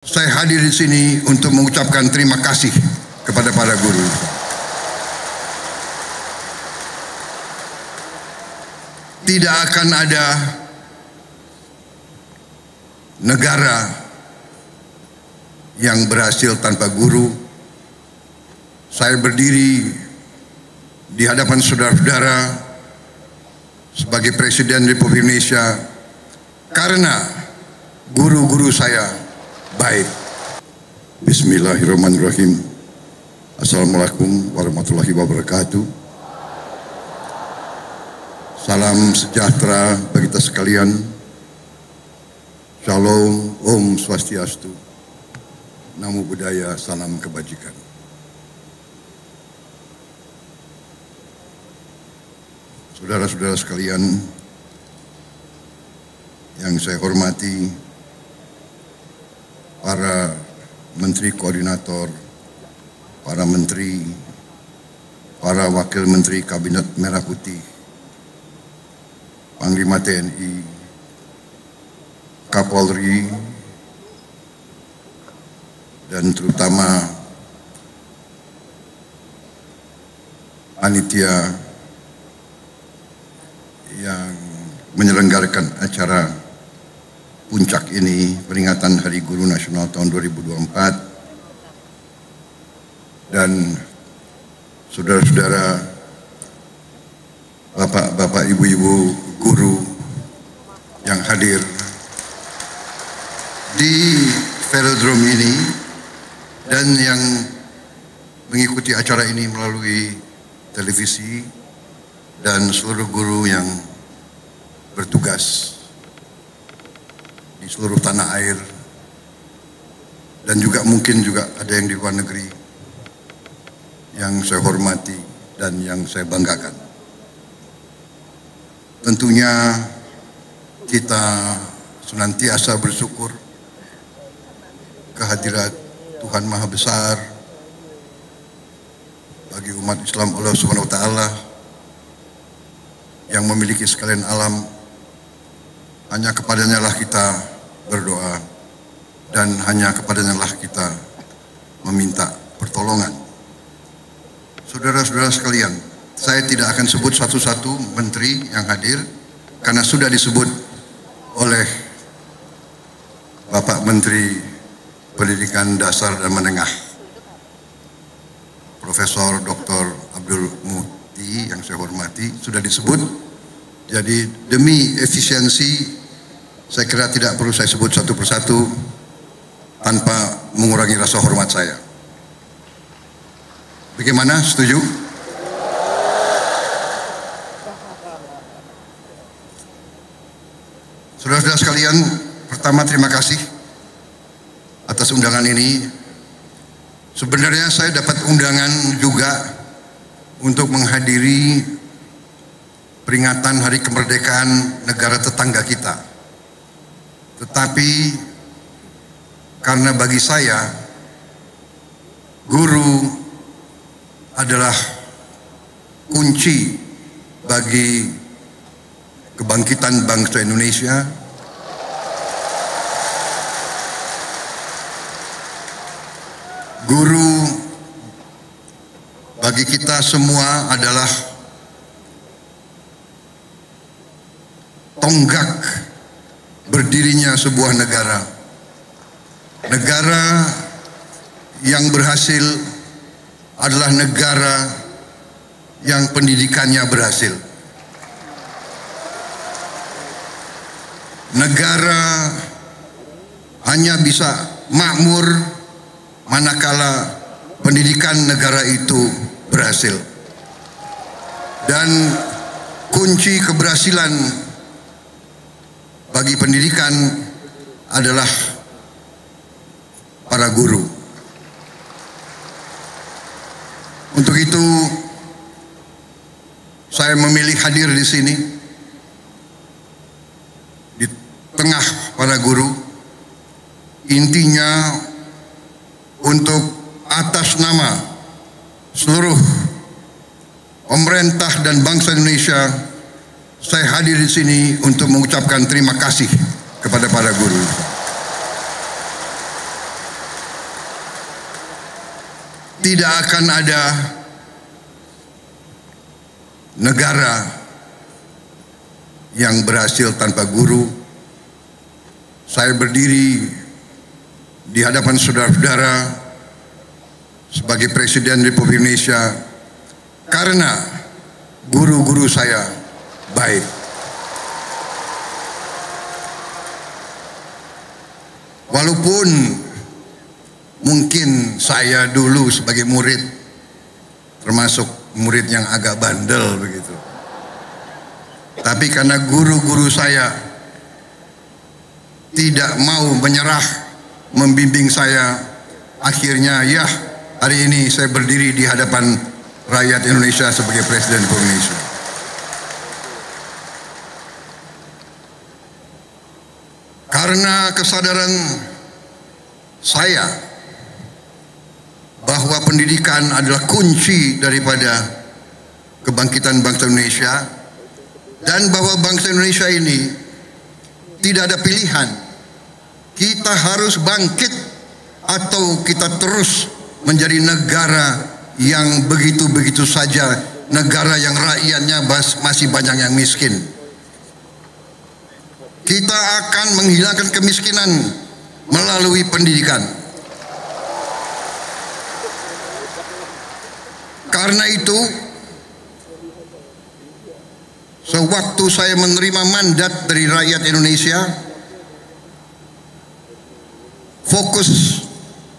Saya hadir di sini untuk mengucapkan terima kasih kepada para guru. Tidak akan ada negara yang berhasil tanpa guru. Saya berdiri di hadapan saudara-saudara sebagai Presiden Republik Indonesia karena guru-guru saya baik. Bismillahirrahmanirrahim. Assalamualaikum warahmatullahi wabarakatuh. Salam sejahtera bagi kita sekalian. Shalom, Om Swastiastu. Namo Buddhaya, salam kebajikan. Saudara-saudara sekalian yang saya hormati, para menteri koordinator, para menteri, para wakil menteri Kabinet Merah Putih, Panglima TNI, Kapolri, dan terutama panitia yang menyelenggarakan acara puncak ini, peringatan Hari Guru Nasional tahun 2024, dan saudara-saudara, bapak-bapak, ibu-ibu guru yang hadir di velodrome ini dan yang mengikuti acara ini melalui televisi, dan seluruh guru yang bertugas di seluruh tanah air, dan juga mungkin juga ada yang di luar negeri yang saya hormati dan yang saya banggakan. Tentunya kita senantiasa bersyukur kehadirat Tuhan Maha Besar bagi umat Islam, Allah Subhanahu wa Ta'ala, yang memiliki sekalian alam. Hanya kepadanya lah kita berdoa, dan hanya kepadanya lah kita meminta pertolongan. Saudara-saudara sekalian, saya tidak akan sebut satu-satu menteri yang hadir karena sudah disebut oleh Bapak Menteri Pendidikan Dasar dan Menengah, Profesor Dr. Abdul Muti yang saya hormati, sudah disebut. Jadi demi efisiensi, saya kira tidak perlu saya sebut satu persatu tanpa mengurangi rasa hormat saya. Bagaimana? Setuju? Saudara-saudara sekalian, pertama terima kasih atas undangan ini. Sebenarnya saya dapat undangan juga untuk menghadiri peringatan Hari Kemerdekaan negara tetangga kita. Tetapi karena bagi saya guru adalah kunci bagi kebangkitan bangsa Indonesia, guru bagi kita semua adalah tonggak berdirinya sebuah negara. Negara yang berhasil adalah negara yang pendidikannya berhasil. Negara hanya bisa makmur manakala pendidikan negara itu berhasil. Dan kunci keberhasilan bagi pendidikan adalah para guru. Untuk itu saya memilih hadir di sini di tengah para guru, intinya untuk atas nama seluruh pemerintah dan bangsa Indonesia, saya hadir di sini untuk mengucapkan terima kasih kepada para guru. tidak akan ada negara yang berhasil tanpa guru. Saya berdiri di hadapan saudara-saudara sebagai Presiden Republik Indonesia karena guru-guru saya baik. Walaupun mungkin saya dulu sebagai murid termasuk murid yang agak bandel begitu, tapi karena guru-guru saya tidak mau menyerah membimbing saya, akhirnya ya hari ini saya berdiri di hadapan rakyat Indonesia sebagai Presiden Republik Indonesia. Karena kesadaran saya bahwa pendidikan adalah kunci daripada kebangkitan bangsa Indonesia, dan bahwa bangsa Indonesia ini tidak ada pilihan, kita harus bangkit atau kita terus menjadi negara yang begitu-begitu saja, negara yang rakyatnya masih banyak yang miskin. Kita akan menghilangkan kemiskinan melalui pendidikan. Karena itu, sewaktu saya menerima mandat dari rakyat Indonesia, fokus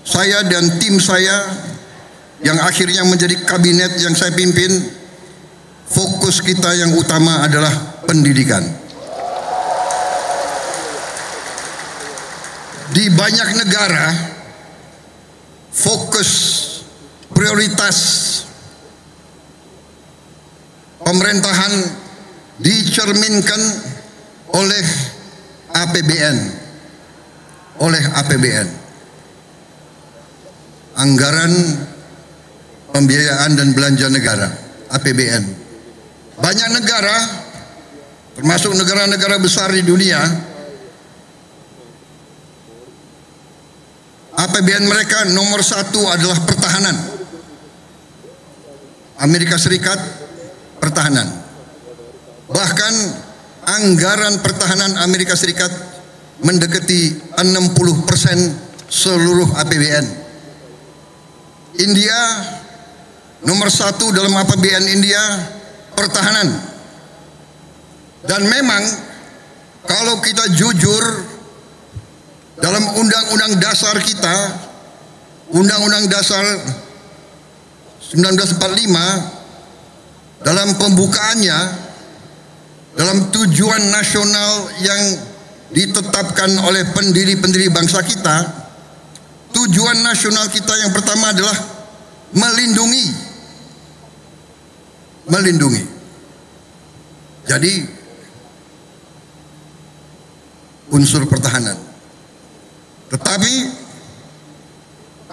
saya dan tim saya yang akhirnya menjadi kabinet yang saya pimpin, fokus kita yang utama adalah pendidikan. Di banyak negara, fokus prioritas pemerintahan dicerminkan oleh APBN, anggaran pembiayaan dan belanja negara, APBN. Banyak negara, termasuk negara-negara besar di dunia, APBN mereka nomor satu adalah pertahanan. Amerika Serikat, pertahanan. Bahkan anggaran pertahanan Amerika Serikat mendekati 60% seluruh APBN. India nomor satu dalam APBN India, pertahanan. Dan memang kalau kita jujur, dalam undang-undang dasar kita, Undang-Undang Dasar 1945, dalam pembukaannya, dalam tujuan nasional yang ditetapkan oleh pendiri-pendiri bangsa kita, tujuan nasional kita yang pertama adalah melindungi. Jadi unsur pertahanan. Tetapi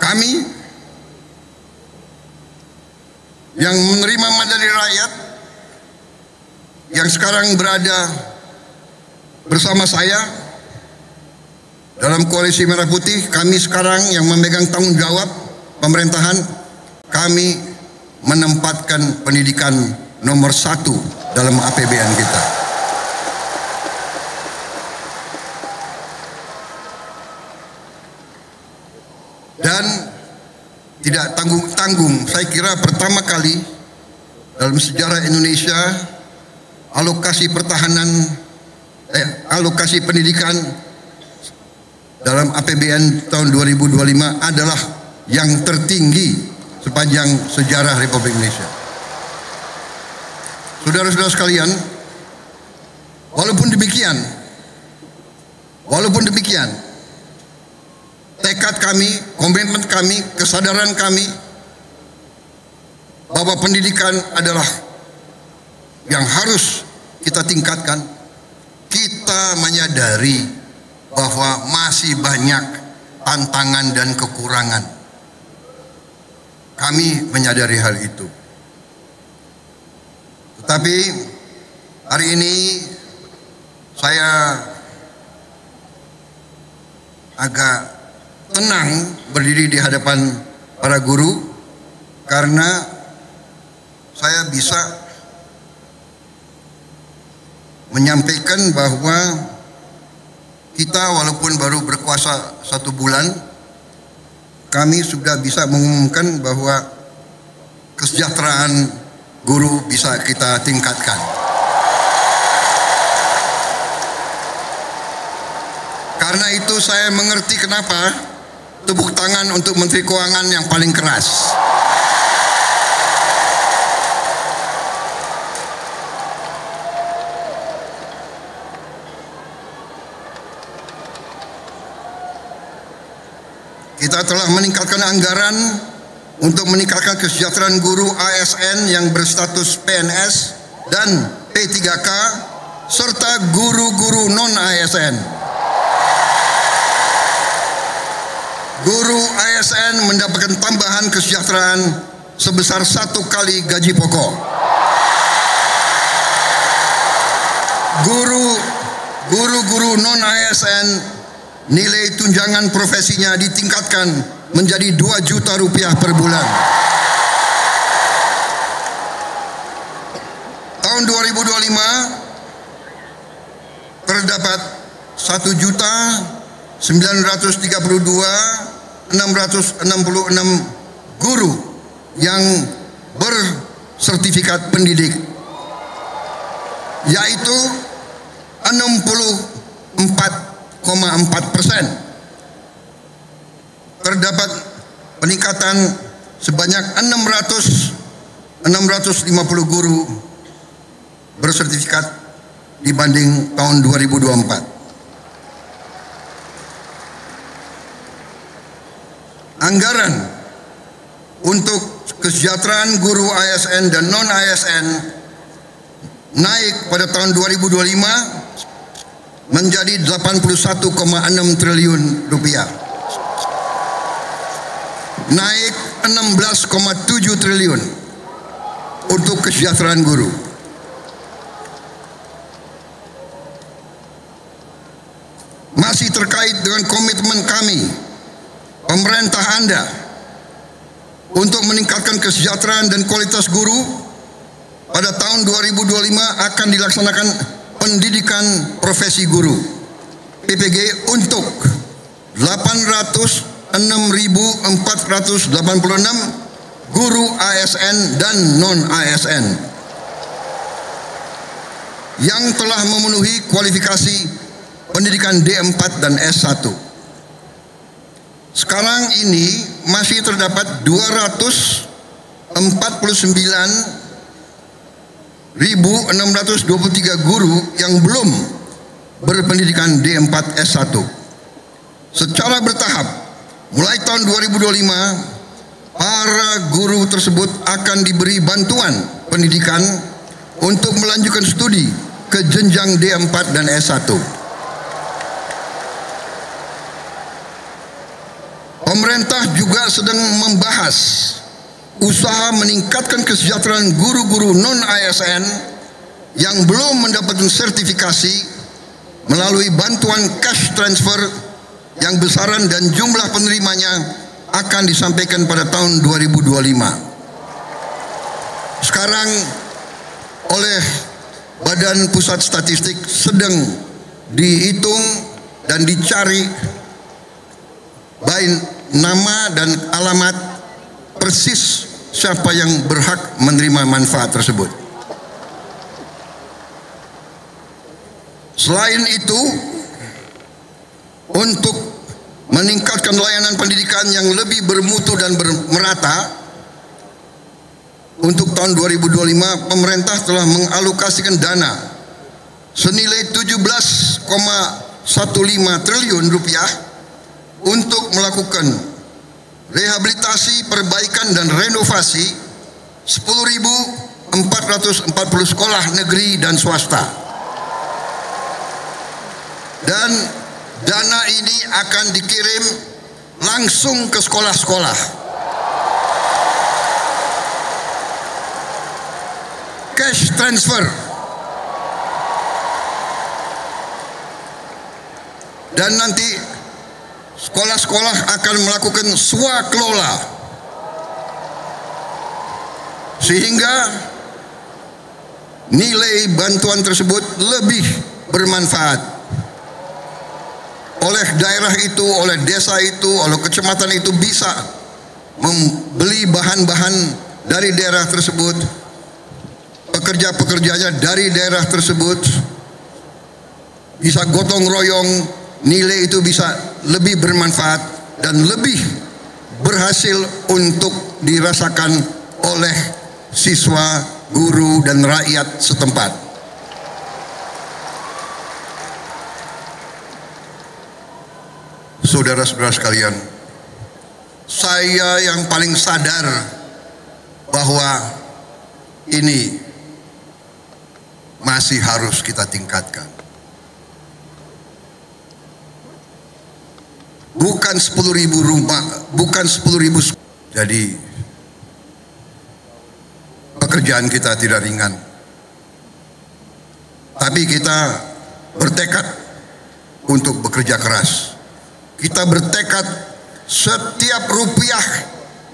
kami yang menerima mandat dari rakyat, yang sekarang berada bersama saya dalam koalisi Merah Putih, kami sekarang yang memegang tanggung jawab pemerintahan, kami menempatkan pendidikan nomor satu dalam APBN kita. Dan tidak tanggung-tanggung, saya kira pertama kali dalam sejarah Indonesia alokasi alokasi pendidikan dalam APBN tahun 2025 adalah yang tertinggi sepanjang sejarah Republik Indonesia. Saudara-saudara sekalian, walaupun demikian, tekad kami, komitmen kami, kesadaran kami bahwa pendidikan adalah yang harus kita tingkatkan. Kita menyadari bahwa masih banyak tantangan dan kekurangan. Kami menyadari hal itu. Tetapi hari ini saya agak tenang berdiri di hadapan para guru karena saya bisa menyampaikan bahwa kita walaupun baru berkuasa 1 bulan, kami sudah bisa mengumumkan bahwa kesejahteraan guru bisa kita tingkatkan. Karena itu saya mengerti kenapa tepuk tangan untuk Menteri Keuangan yang paling keras. Kita telah meningkatkan anggaran untuk meningkatkan kesejahteraan guru ASN yang berstatus PNS dan P3K serta guru-guru non-ASN. Guru ASN mendapatkan tambahan kesejahteraan sebesar 1 kali gaji pokok. Guru-guru non-ASN nilai tunjangan profesinya ditingkatkan menjadi 2 juta rupiah per bulan. Tahun 2025 terdapat 1.932.666 guru yang bersertifikat pendidik, yaitu 64,4%. Terdapat peningkatan sebanyak 650 guru bersertifikat dibanding tahun 2024. Anggaran untuk kesejahteraan guru ASN dan non-ASN naik pada tahun 2025 menjadi 81,6 triliun rupiah, naik 16,7 triliun untuk kesejahteraan guru. Masih terkait dengan komitmen kami, pemerintah Anda, untuk meningkatkan kesejahteraan dan kualitas guru, pada tahun 2025 akan dilaksanakan pendidikan profesi guru PPG untuk 806.486 guru ASN dan non-ASN yang telah memenuhi kualifikasi pendidikan D4 dan S1. Sekarang ini masih terdapat 249.623 guru yang belum berpendidikan D4 S1. Secara bertahap, mulai tahun 2025, para guru tersebut akan diberi bantuan pendidikan untuk melanjutkan studi ke jenjang D4 dan S1. Pemerintah juga sedang membahas usaha meningkatkan kesejahteraan guru-guru non-ASN yang belum mendapatkan sertifikasi melalui bantuan cash transfer yang besaran dan jumlah penerimanya akan disampaikan pada tahun 2025. Sekarang oleh Badan Pusat Statistik sedang dihitung dan dicari baik nama dan alamat persis siapa yang berhak menerima manfaat tersebut. Selain itu, untuk meningkatkan layanan pendidikan yang lebih bermutu dan merata, untuk tahun 2025 pemerintah telah mengalokasikan dana senilai 17,15 triliun rupiah untuk melakukan rehabilitasi, perbaikan dan renovasi 10.440 sekolah negeri dan swasta. Dan dana ini akan dikirim langsung ke sekolah-sekolah. Cash transfer. Dan nanti sekolah-sekolah akan melakukan swakelola sehingga nilai bantuan tersebut lebih bermanfaat oleh daerah itu, oleh desa itu, oleh kecamatan itu bisa membeli bahan-bahan dari daerah tersebut, pekerja-pekerjanya dari daerah tersebut, bisa gotong royong, nilai itu bisa lebih bermanfaat dan lebih berhasil untuk dirasakan oleh siswa, guru, dan rakyat setempat. Saudara-saudara sekalian, saya yang paling sadar bahwa ini masih harus kita tingkatkan. Bukan 10.000 rumah, bukan 10.000. Jadi pekerjaan kita tidak ringan. Tapi kita bertekad untuk bekerja keras. Kita bertekad setiap rupiah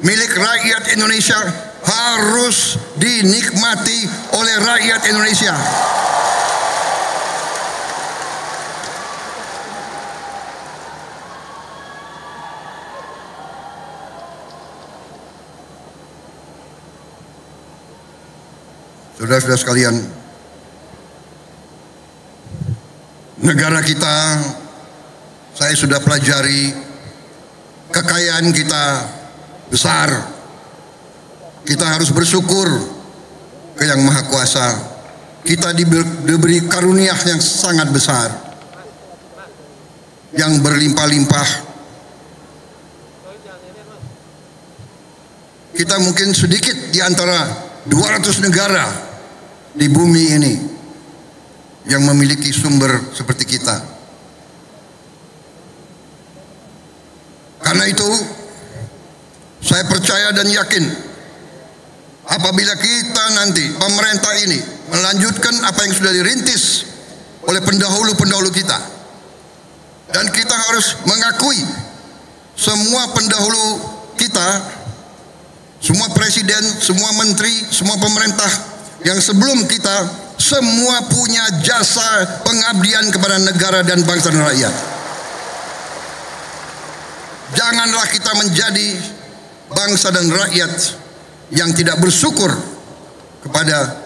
milik rakyat Indonesia harus dinikmati oleh rakyat Indonesia. Saudara-saudara sekalian, negara kita, saya sudah pelajari, kekayaan kita besar. Kita harus bersyukur ke Yang Maha Kuasa. Kita diberi karunia yang sangat besar, yang berlimpah-limpah. Kita mungkin sedikit di antara 200 negara di bumi ini yang memiliki sumber seperti kita. Karena itu saya percaya dan yakin apabila kita nanti, pemerintah ini melanjutkan apa yang sudah dirintis oleh pendahulu-pendahulu kita, dan kita harus mengakui semua pendahulu kita, semua presiden, semua menteri, semua pemerintah yang sebelum kita, semua punya jasa pengabdian kepada negara dan bangsa dan rakyat. Janganlah kita menjadi bangsa dan rakyat yang tidak bersyukur kepada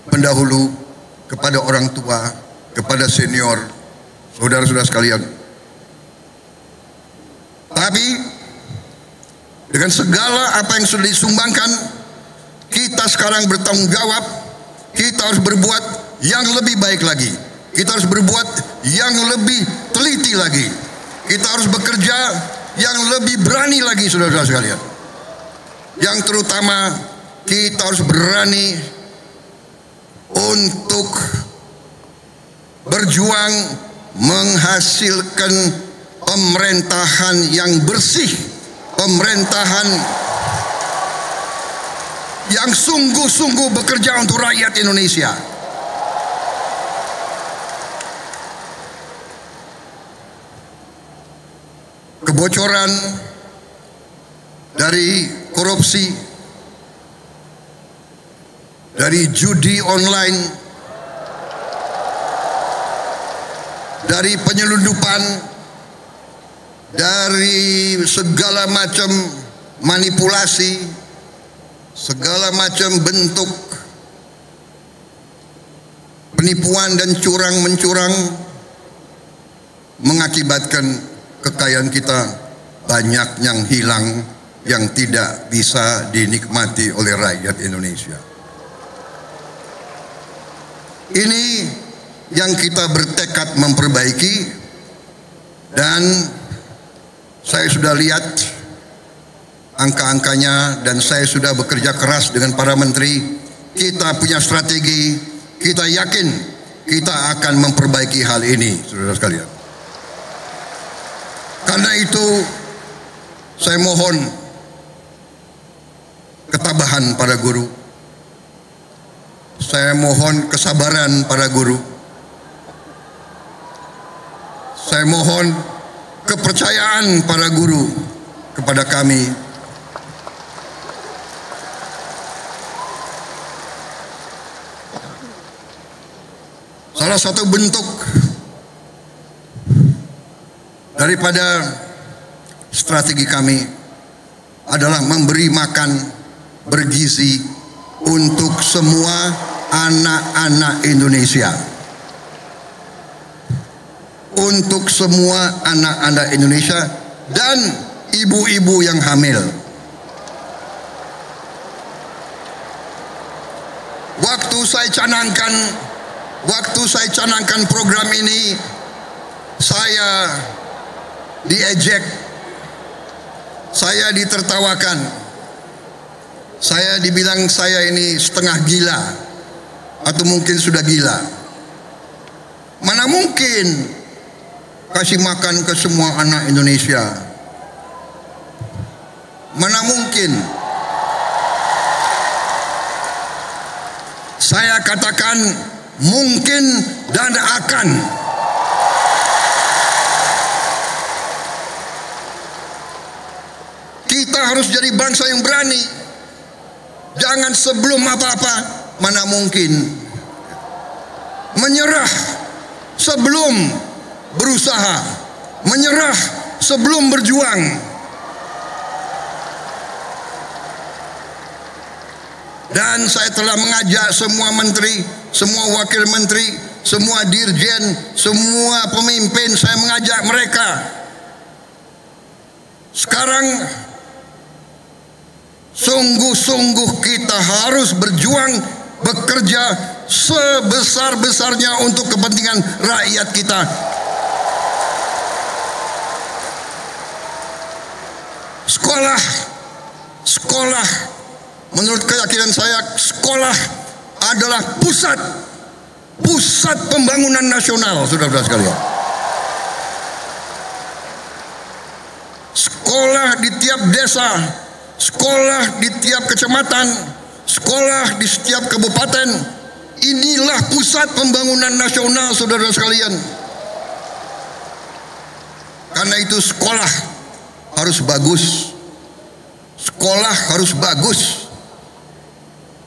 pendahulu, kepada orang tua, kepada senior, saudara-saudara sekalian. Tapi dengan segala apa yang sudah disumbangkan, kita sekarang bertanggung jawab. Kita harus berbuat yang lebih baik lagi. Kita harus berbuat yang lebih teliti lagi. Kita harus bekerja yang lebih berani lagi, saudara-saudara sekalian. Yang terutama kita harus berani untuk berjuang menghasilkan pemerintahan yang bersih, pemerintahan yang sungguh-sungguh bekerja untuk rakyat Indonesia. Kebocoran dari korupsi, dari judi online, dari penyelundupan, dari segala macam manipulasi, segala macam bentuk penipuan dan curang-mencurang mengakibatkan kekayaan kita banyak yang hilang, yang tidak bisa dinikmati oleh rakyat Indonesia. Ini yang kita bertekad memperbaiki, dan saya sudah lihat angka-angkanya, dan saya sudah bekerja keras dengan para menteri. Kita punya strategi, kita yakin kita akan memperbaiki hal ini, saudara sekalian. Karena itu saya mohon ketabahan para guru, saya mohon kesabaran para guru, saya mohon kepercayaan para guru kepada kami. Salah satu bentuk daripada strategi kami adalah memberi makan bergizi untuk semua anak-anak Indonesia. Untuk semua anak-anak Indonesia dan ibu-ibu yang hamil. Waktu saya canangkan program ini, saya diejek, saya ditertawakan, saya dibilang saya ini setengah gila atau mungkin sudah gila. Mana mungkin kasih makan ke semua anak Indonesia? Mana mungkin? Saya katakan mungkin dan akan. Kita harus jadi bangsa yang berani. Jangan sebelum apa-apa, mana mungkin. Menyerah sebelum berusaha, menyerah sebelum berjuang. Dan saya telah mengajak semua menteri, semua wakil menteri, semua dirjen, semua pemimpin, saya mengajak mereka. Sekarang sungguh-sungguh kita harus berjuang, bekerja sebesar-besarnya untuk kepentingan rakyat kita. Sekolah, menurut keyakinan saya, sekolah adalah pusat pembangunan nasional, saudara-saudara sekalian. Sekolah di tiap desa, sekolah di tiap kecamatan, sekolah di setiap kabupaten, inilah pusat pembangunan nasional, saudara sekalian. Karena itu sekolah harus bagus, sekolah harus bagus,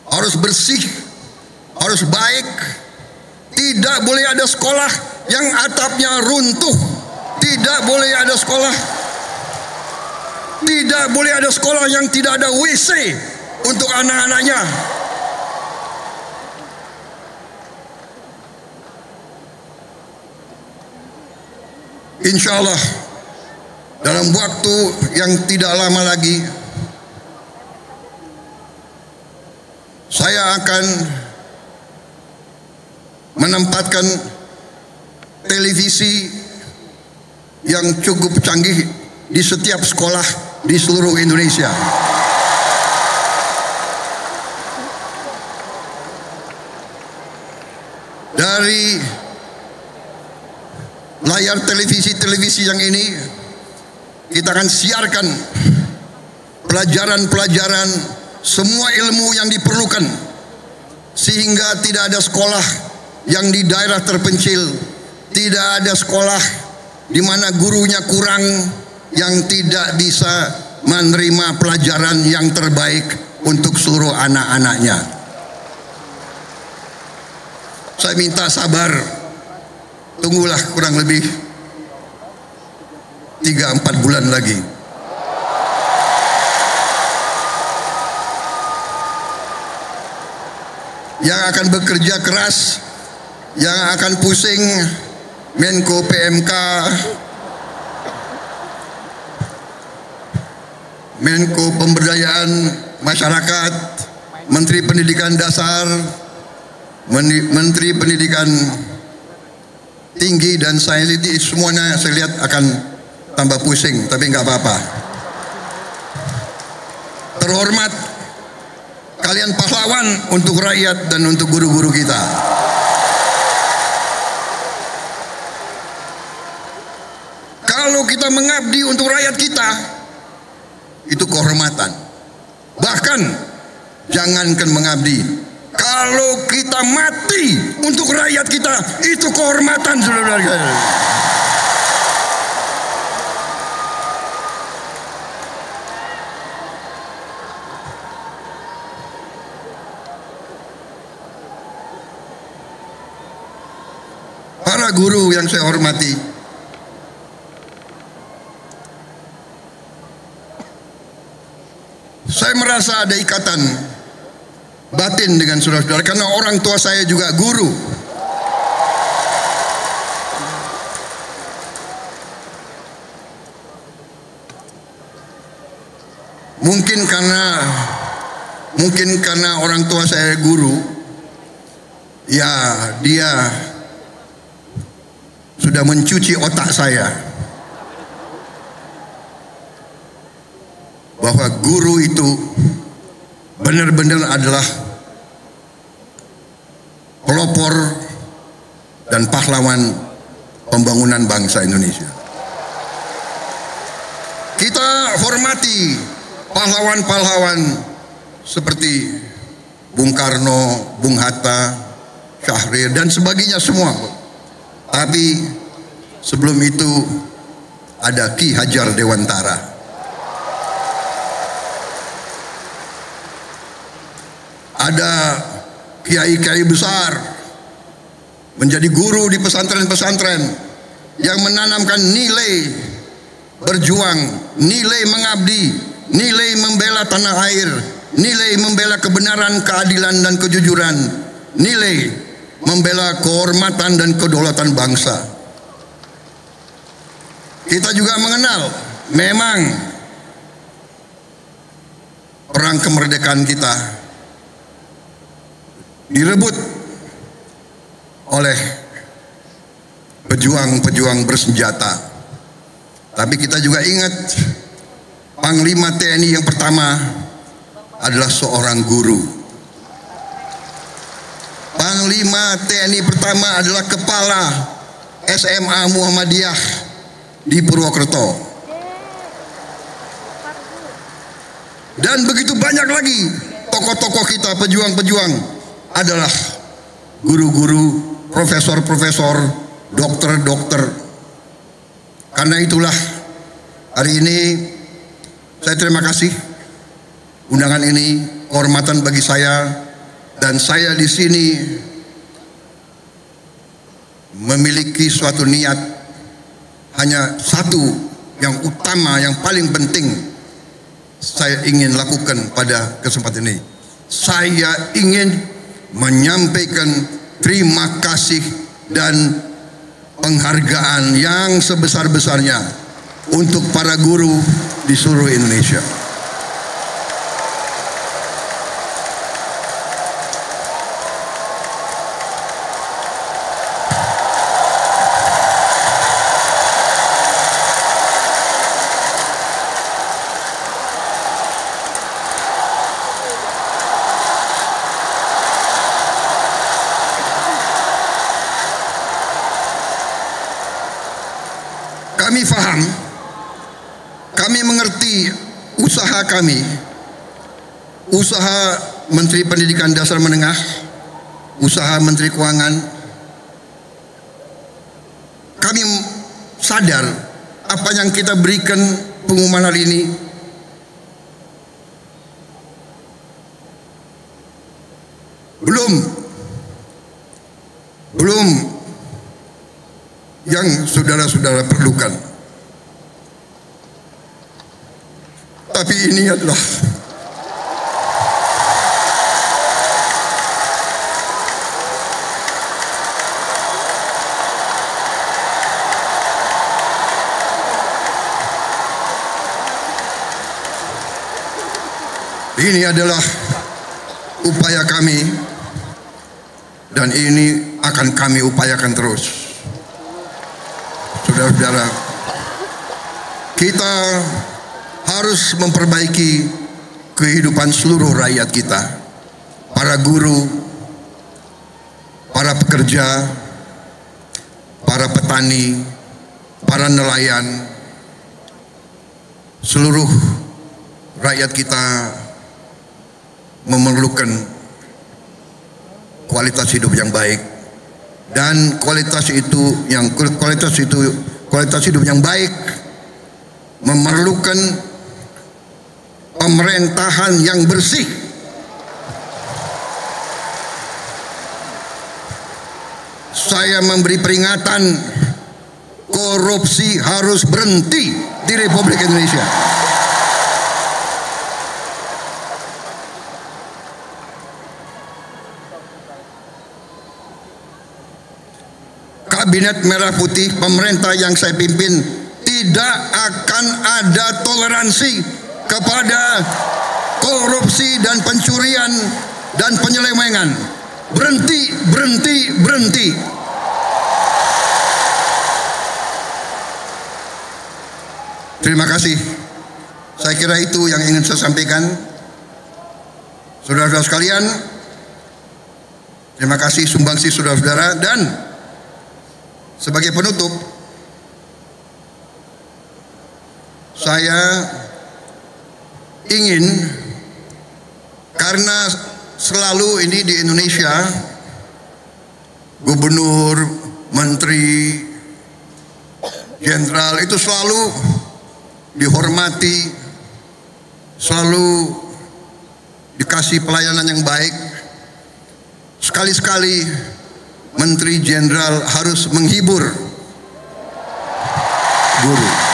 harus bersih, harus baik. Tidak boleh ada sekolah yang atapnya runtuh, tidak boleh ada sekolah, tidak boleh ada sekolah yang tidak ada WC untuk anak-anaknya. Insya Allah dalam waktu yang tidak lama lagi saya akan menempatkan televisi yang cukup canggih di setiap sekolah di seluruh Indonesia. Dari layar televisi yang ini kita akan siarkan pelajaran-pelajaran, semua ilmu yang diperlukan, sehingga tidak ada sekolah yang di daerah terpencil, tidak ada sekolah di mana gurunya kurang, yang tidak bisa menerima pelajaran yang terbaik untuk seluruh anak-anaknya. Saya minta sabar, tunggulah kurang lebih 3-4 bulan lagi. Yang akan bekerja keras, yang akan pusing Menko PMK, Menko Pemberdayaan Masyarakat, Menteri Pendidikan Dasar, Menteri Pendidikan Tinggi dan Sains, itu semuanya saya lihat akan tambah pusing, tapi nggak apa-apa. Terhormat, kalian pahlawan untuk rakyat dan untuk guru-guru kita. Kalau kita mengabdi untuk rakyat kita, itu kehormatan. Bahkan jangankan mengabdi, kalau kita mati untuk rakyat kita, itu kehormatan, saudara-saudara. para guru yang saya hormati, saya merasa ada ikatan batin dengan saudara-saudara karena orang tua saya juga guru. Mungkin karena orang tua saya guru, ya dia sudah mencuci otak saya bahwa guru itu benar-benar adalah pelopor dan pahlawan pembangunan bangsa Indonesia. Kita hormati pahlawan-pahlawan seperti Bung Karno, Bung Hatta, Syahrir dan sebagainya semua. Tapi sebelum itu ada Ki Hajar Dewantara. Ada kiai-kiai besar menjadi guru di pesantren-pesantren yang menanamkan nilai berjuang, nilai mengabdi, nilai membela tanah air, nilai membela kebenaran, keadilan dan kejujuran, nilai membela kehormatan dan kedaulatan bangsa. Kita juga mengenal memang perang kemerdekaan kita direbut oleh pejuang-pejuang bersenjata. Tapi kita juga ingat Panglima TNI yang pertama adalah seorang guru. Panglima TNI pertama adalah kepala SMA Muhammadiyah di Purwokerto. Dan begitu banyak lagi tokoh-tokoh kita, pejuang-pejuang adalah guru-guru, profesor-profesor, dokter-dokter. Karena itulah hari ini saya terima kasih undangan ini, kehormatan bagi saya, dan saya di sini memiliki suatu niat hanya satu yang utama, yang paling penting saya ingin lakukan pada kesempatan ini. Saya ingin menyampaikan terima kasih dan penghargaan yang sebesar-besarnya untuk para guru di seluruh Indonesia. Kami faham, kami mengerti usaha kami, usaha Menteri Pendidikan Dasar Menengah, usaha Menteri Keuangan. Kami sadar apa yang kita berikan pengumuman hari ini belum yang saudara-saudara perlukan. Tapi ini adalah upaya kami, dan ini akan kami upayakan terus. Saudara-saudara, kita harus memperbaiki kehidupan seluruh rakyat kita, para guru, para pekerja, para petani, para nelayan, seluruh rakyat kita memerlukan kualitas hidup yang baik, dan kualitas hidup yang baik memerlukan pemerintahan yang bersih. saya memberi peringatan, korupsi harus berhenti di Republik Indonesia. Kabinet Merah Putih, pemerintah yang saya pimpin, tidak akan ada toleransi kepada korupsi dan pencurian dan penyelewengan. Berhenti, berhenti, berhenti. Terima kasih. Saya kira itu yang ingin saya sampaikan. Saudara-saudara sekalian, terima kasih sumbangsi saudara-saudara, dan sebagai penutup, saya ingin, karena selalu ini di Indonesia, gubernur, menteri, jenderal itu selalu dihormati, selalu dikasih pelayanan yang baik. Sekali-sekali menteri jenderal harus menghibur guru.